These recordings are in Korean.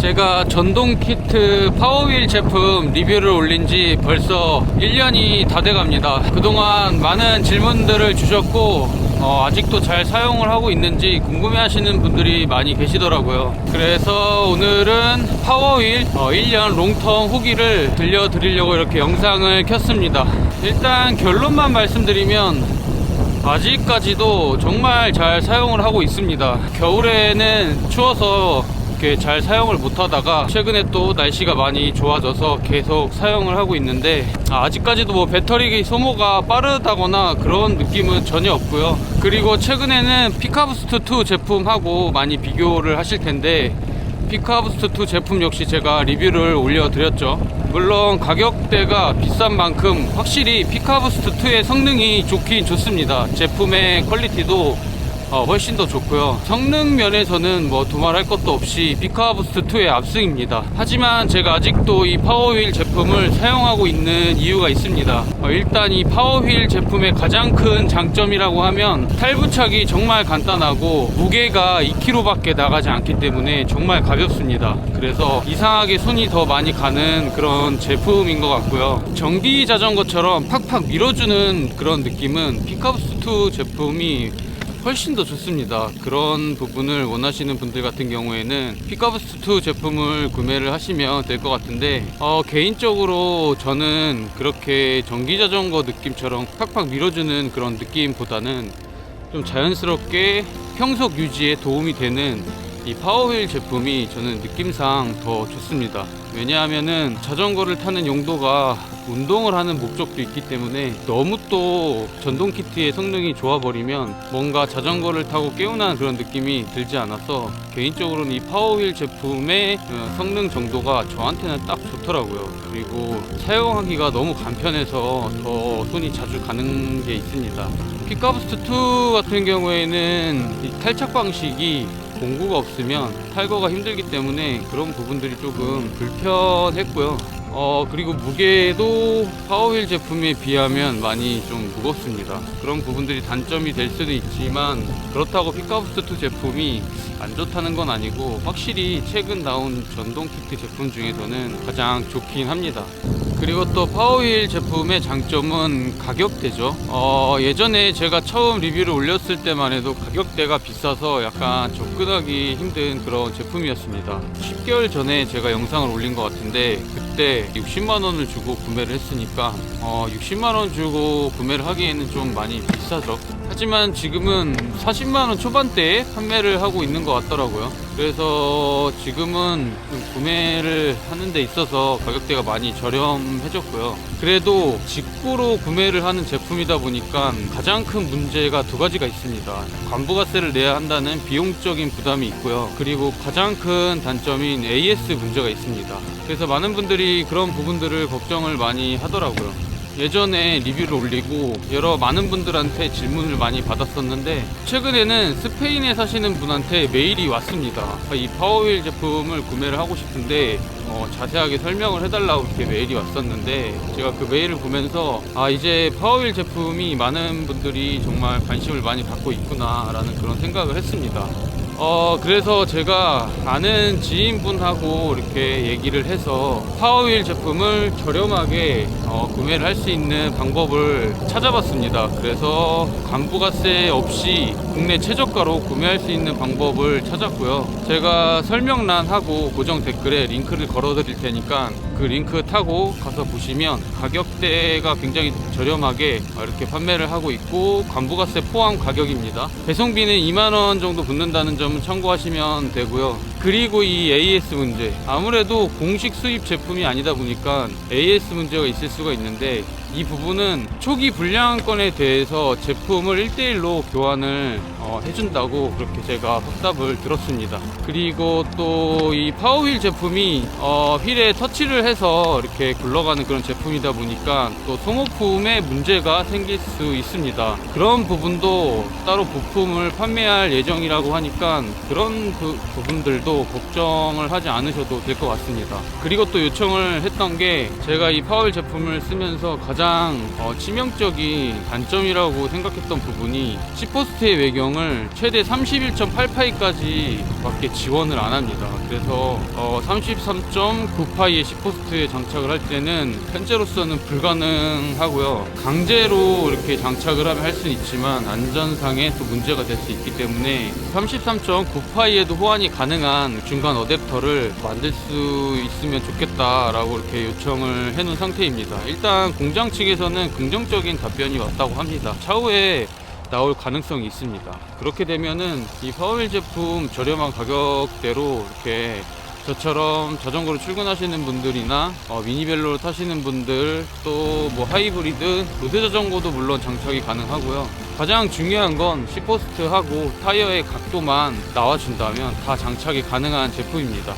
제가 전동 키트 파워휠 제품 리뷰를 올린 지 벌써 1년이 다 돼갑니다. 그동안 많은 질문들을 주셨고 아직도 잘 사용을 하고 있는지 궁금해 하시는 분들이 많이 계시더라고요. 그래서 오늘은 파워휠 1년 롱텀 후기를 들려드리려고 이렇게 영상을 켰습니다. 일단 결론만 말씀드리면 아직까지도 정말 잘 사용을 하고 있습니다. 겨울에는 추워서 이렇게 잘 사용을 못하다가 최근에 또 날씨가 많이 좋아져서 계속 사용을 하고 있는데 아직까지도 뭐 배터리 소모가 빠르다거나 그런 느낌은 전혀 없고요. 그리고 최근에는 피카부스트2 제품하고 많이 비교를 하실 텐데 피카부스트2 제품 역시 제가 리뷰를 올려드렸죠. 물론 가격대가 비싼 만큼 확실히 피카부스트2의 성능이 좋긴 좋습니다. 제품의 퀄리티도 훨씬 더 좋고요. 성능 면에서는 뭐 두말할 것도 없이 피카부스트2의 압승입니다. 하지만 제가 아직도 이 파워휠 제품을 사용하고 있는 이유가 있습니다. 일단 이 파워휠 제품의 가장 큰 장점이라고 하면 탈부착이 정말 간단하고 무게가 2kg 밖에 나가지 않기 때문에 정말 가볍습니다. 그래서 이상하게 손이 더 많이 가는 그런 제품인 것 같고요. 전기 자전거처럼 팍팍 밀어주는 그런 느낌은 피카부스트2 제품이 훨씬 더 좋습니다. 그런 부분을 원하시는 분들 같은 경우에는 피카부스트2 제품을 구매를 하시면 될 것 같은데 개인적으로 저는 그렇게 전기자전거 느낌처럼 팍팍 밀어주는 그런 느낌보다는 좀 자연스럽게 평속 유지에 도움이 되는 이 파워휠 제품이 저는 느낌상 더 좋습니다. 왜냐하면은 자전거를 타는 용도가 운동을 하는 목적도 있기 때문에 너무 또 전동 키트의 성능이 좋아버리면 뭔가 자전거를 타고 개운한 그런 느낌이 들지 않아서 개인적으로는 이 파워휠 제품의 성능 정도가 저한테는 딱 좋더라고요. 그리고 사용하기가 너무 간편해서 더 손이 자주 가는 게 있습니다. 피카부스트2 같은 경우에는 이 탈착 방식이 공구가 없으면 탈거가 힘들기 때문에 그런 부분들이 조금 불편했고요. 그리고 무게도 파워휠 제품에 비하면 많이 좀 무겁습니다. 그런 부분들이 단점이 될 수도 있지만 그렇다고 피카부스트2 제품이 안 좋다는 건 아니고 확실히 최근 나온 전동 키트 제품 중에서는 가장 좋긴 합니다. 그리고 또 파워휠 제품의 장점은 가격대죠. 예전에 제가 처음 리뷰를 올렸을 때만 해도 가격대가 비싸서 약간 접근하기 힘든 그런 제품이었습니다. 10개월 전에 제가 영상을 올린 것 같은데 그때 60만원을 주고 구매를 했으니까 60만원 주고 구매를 하기에는 좀 많이 비싸죠. 하지만 지금은 40만원 초반대에 판매를 하고 있는 것 같더라고요. 그래서 지금은 구매를 하는 데 있어서 가격대가 많이 저렴해졌고요. 그래도 직구로 구매를 하는 제품이다 보니까 가장 큰 문제가 두 가지가 있습니다. 관부가세를 내야 한다는 비용적인 부담이 있고요. 그리고 가장 큰 단점인 AS 문제가 있습니다. 그래서 많은 분들이 그런 부분들을 걱정을 많이 하더라고요. 예전에 리뷰를 올리고 여러 많은 분들한테 질문을 많이 받았었는데 최근에는 스페인에 사시는 분한테 메일이 왔습니다. 이 파워휠 제품을 구매를 하고 싶은데 자세하게 설명을 해달라고 이렇게 메일이 왔었는데 제가 그 메일을 보면서 이제 파워휠 제품이 많은 분들이 정말 관심을 많이 갖고 있구나 라는 그런 생각을 했습니다. 그래서 제가 아는 지인분하고 이렇게 얘기를 해서 파워휠 제품을 저렴하게 구매를 할 수 있는 방법을 찾아봤습니다. 그래서 관부가세 없이 국내 최저가로 구매할 수 있는 방법을 찾았고요. 제가 설명란하고 고정 댓글에 링크를 걸어 드릴 테니까 그 링크 타고 가서 보시면 가격대가 굉장히 저렴하게 이렇게 판매를 하고 있고 관부가세 포함 가격입니다. 배송비는 2만원 정도 붙는다는 점은 참고하시면 되고요. 그리고 이 AS 문제, 아무래도 공식 수입 제품이 아니다 보니까 AS 문제가 있을 수가 있는데 이 부분은 초기 불량건에 대해서 제품을 1대1로 교환을 해준다고 그렇게 제가 확답을 들었습니다. 그리고 또 이 파워휠 제품이 휠에 터치를 해서 이렇게 굴러가는 그런 제품이다 보니까 또 소모품에 문제가 생길 수 있습니다. 그런 부분도 따로 부품을 판매할 예정이라고 하니까 그런 부분들도 걱정을 하지 않으셔도 될 것 같습니다. 그리고 또 요청을 했던 게 제가 이 파워휠 제품을 쓰면서 가장 치명적인 단점이라고 생각했던 부분이 시퍼스트의 외경 요청을 최대 31.8파이까지 밖에 지원을 안 합니다. 그래서 33.9파이의 10호스트에 장착을 할 때는 현재로서는 불가능하고요. 강제로 이렇게 장착을 하면 할 수는 있지만 안전상에 또 문제가 될 수 있기 때문에 33.9파이에도 호환이 가능한 중간 어댑터를 만들 수 있으면 좋겠다라고 이렇게 요청을 해놓은 상태입니다. 일단 공장 측에서는 긍정적인 답변이 왔다고 합니다. 차후에 나올 가능성이 있습니다. 그렇게 되면은 이 파워휠 제품 저렴한 가격대로 이렇게 저처럼 자전거로 출근하시는 분들이나 미니벨로를 타시는 분들, 또 뭐 하이브리드, 로드 자전거도 물론 장착이 가능하고요. 가장 중요한 건 10호스트하고 타이어의 각도만 나와준다면 다 장착이 가능한 제품입니다.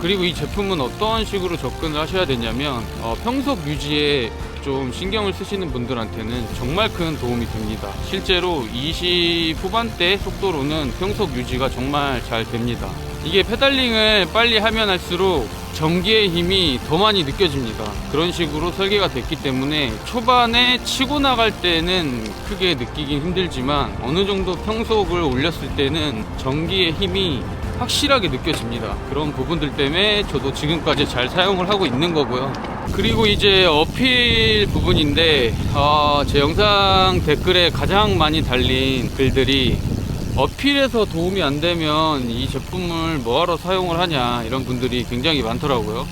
그리고 이 제품은 어떤 식으로 접근을 하셔야 되냐면 평속 유지에 좀 신경을 쓰시는 분들한테는 정말 큰 도움이 됩니다. 실제로 20 후반대 속도로는 평속 유지가 정말 잘 됩니다. 이게 페달링을 빨리 하면 할수록 전기의 힘이 더 많이 느껴집니다. 그런 식으로 설계가 됐기 때문에 초반에 치고 나갈 때는 크게 느끼긴 힘들지만 어느 정도 평속을 올렸을 때는 전기의 힘이 확실하게 느껴집니다. 그런 부분들 때문에 저도 지금까지 잘 사용을 하고 있는 거고요. 그리고 이제 어필 부분인데 제 영상 댓글에 가장 많이 달린 글들이 어필에서 도움이 안 되면 이 제품을 뭐하러 사용을 하냐 이런 분들이 굉장히 많더라고요.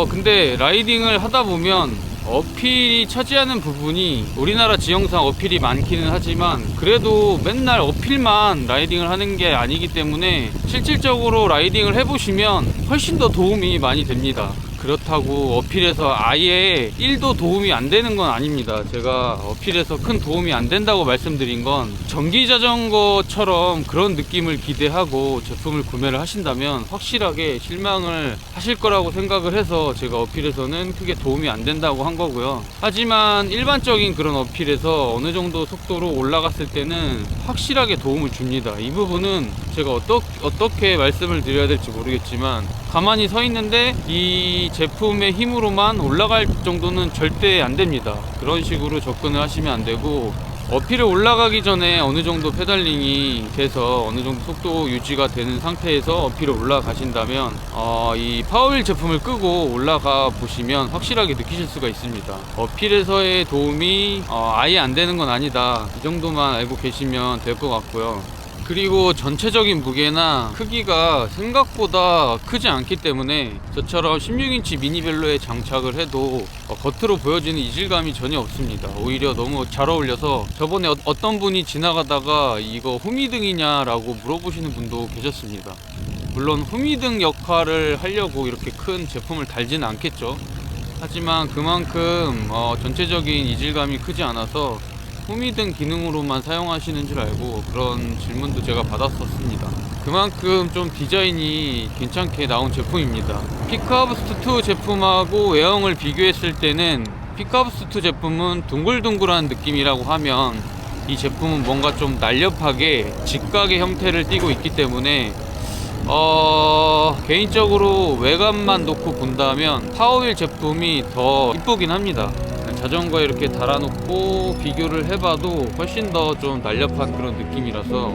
근데 라이딩을 하다 보면 어필이 차지하는 부분이 우리나라 지형상 어필이 많기는 하지만 그래도 맨날 어필만 라이딩을 하는 게 아니기 때문에 실질적으로 라이딩을 해보시면 훨씬 더 도움이 많이 됩니다. 그렇다고 어필에서 아예 1도 도움이 안 되는 건 아닙니다. 제가 어필에서 큰 도움이 안 된다고 말씀드린 건 전기 자전거처럼 그런 느낌을 기대하고 제품을 구매를 하신다면 확실하게 실망을 하실 거라고 생각을 해서 제가 어필에서는 크게 도움이 안 된다고 한 거고요. 하지만 일반적인 그런 어필에서 어느 정도 속도로 올라갔을 때는 확실하게 도움을 줍니다. 이 부분은 제가 어떻게 말씀을 드려야 될지 모르겠지만 가만히 서 있는데 이 제품의 힘으로만 올라갈 정도는 절대 안 됩니다. 그런 식으로 접근을 하시면 안 되고 어필에 올라가기 전에 어느 정도 페달링이 돼서 어느 정도 속도 유지가 되는 상태에서 어필에 올라가신다면 이 파워휠 제품을 끄고 올라가 보시면 확실하게 느끼실 수가 있습니다. 어필에서의 도움이 아예 안 되는 건 아니다. 이 정도만 알고 계시면 될 것 같고요. 그리고 전체적인 무게나 크기가 생각보다 크지 않기 때문에 저처럼 16인치 미니벨로에 장착을 해도 겉으로 보여지는 이질감이 전혀 없습니다. 오히려 너무 잘 어울려서 저번에 어떤 분이 지나가다가 이거 후미등이냐 라고 물어보시는 분도 계셨습니다. 물론 후미등 역할을 하려고 이렇게 큰 제품을 달지는 않겠죠. 하지만 그만큼 전체적인 이질감이 크지 않아서 후미등 기능으로만 사용하시는 줄 알고 그런 질문도 제가 받았었습니다. 그만큼 좀 디자인이 괜찮게 나온 제품입니다. 피크아부스트2 제품하고 외형을 비교했을 때는 피크아부스트2 제품은 둥글둥글한 느낌이라고 하면 이 제품은 뭔가 좀 날렵하게 직각의 형태를 띠고 있기 때문에 개인적으로 외관만 놓고 본다면 파워휠 제품이 더 이쁘긴 합니다. 자전거에 이렇게 달아놓고 비교를 해봐도 훨씬 더 좀 날렵한 그런 느낌이라서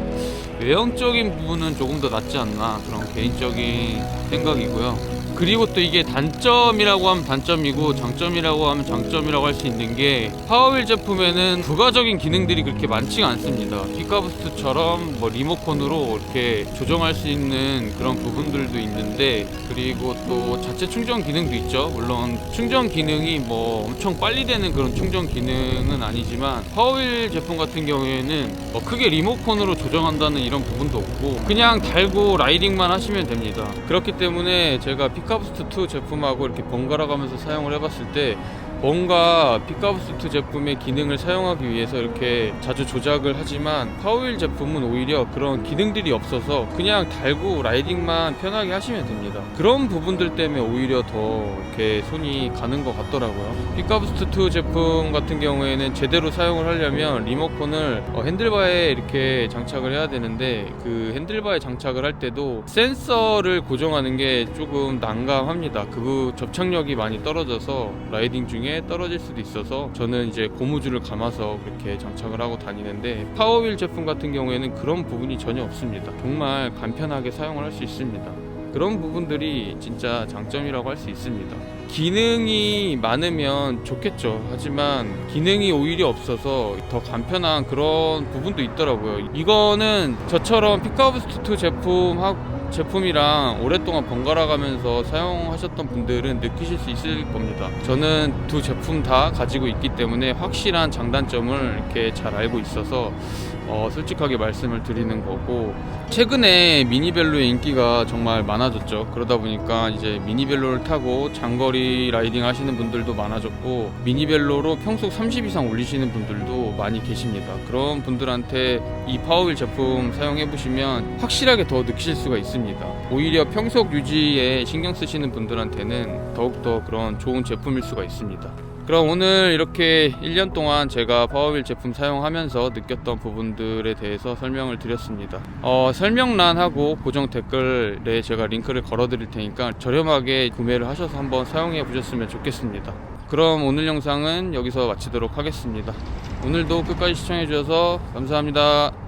외형적인 부분은 조금 더 낫지 않나 그런 개인적인 생각이고요. 그리고 또 이게 단점이라고 하면 단점이고 장점이라고 하면 장점이라고 할 수 있는 게 파워휠 제품에는 부가적인 기능들이 그렇게 많지가 않습니다. 피크아부스트처럼 뭐 리모컨으로 이렇게 조정할 수 있는 그런 부분들도 있는데 그리고 또 자체 충전 기능도 있죠. 물론 충전 기능이 뭐 엄청 빨리 되는 그런 충전 기능은 아니지만 파워휠 제품 같은 경우에는 뭐 크게 리모컨으로 조정한다는 이런 부분도 없고 그냥 달고 라이딩만 하시면 됩니다. 그렇기 때문에 제가 피크아부스트2 제품하고 이렇게 번갈아 가면서 사용을 해봤을 때 뭔가 피크아부스트2 제품의 기능을 사용하기 위해서 이렇게 자주 조작을 하지만 파워휠 제품은 오히려 그런 기능들이 없어서 그냥 달고 라이딩만 편하게 하시면 됩니다. 그런 부분들 때문에 오히려 더 이렇게 손이 가는 것 같더라고요. 피크아부스트2 제품 같은 경우에는 제대로 사용을 하려면 리모컨을 핸들바에 이렇게 장착을 해야 되는데 그 핸들바에 장착을 할 때도 센서를 고정하는 게 조금 난감합니다. 그 접착력이 많이 떨어져서 라이딩 중에 떨어질 수도 있어서 저는 이제 고무줄을 감아서 그렇게 장착을 하고 다니는데, 파워휠 제품 같은 경우에는 그런 부분이 전혀 없습니다. 정말 간편하게 사용을 할 수 있습니다. 그런 부분들이 진짜 장점이라고 할 수 있습니다. 기능이 많으면 좋겠죠. 하지만 기능이 오히려 없어서 더 간편한 그런 부분도 있더라고요. 이거는 저처럼 피카부스트 2 제품이랑 오랫동안 번갈아 가면서 사용하셨던 분들은 느끼실 수 있을 겁니다. 저는 두 제품 다 가지고 있기 때문에 확실한 장단점을 이렇게 잘 알고 있어서 솔직하게 말씀을 드리는 거고, 최근에 미니벨로의 인기가 정말 많아졌죠. 그러다 보니까 이제 미니벨로를 타고 장거리 라이딩 하시는 분들도 많아졌고, 미니벨로로 평속 30 이상 올리시는 분들도 많이 계십니다. 그런 분들한테 이 파워휠 제품 사용해 보시면 확실하게 더 느끼실 수가 있습니다. 오히려 평속 유지에 신경 쓰시는 분들한테는 더욱더 그런 좋은 제품일 수가 있습니다. 그럼 오늘 이렇게 1년 동안 제가 파워휠 제품 사용하면서 느꼈던 부분들에 대해서 설명을 드렸습니다. 설명란하고 고정 댓글에 제가 링크를 걸어 드릴 테니까 저렴하게 구매를 하셔서 한번 사용해 보셨으면 좋겠습니다. 그럼 오늘 영상은 여기서 마치도록 하겠습니다. 오늘도 끝까지 시청해 주셔서 감사합니다.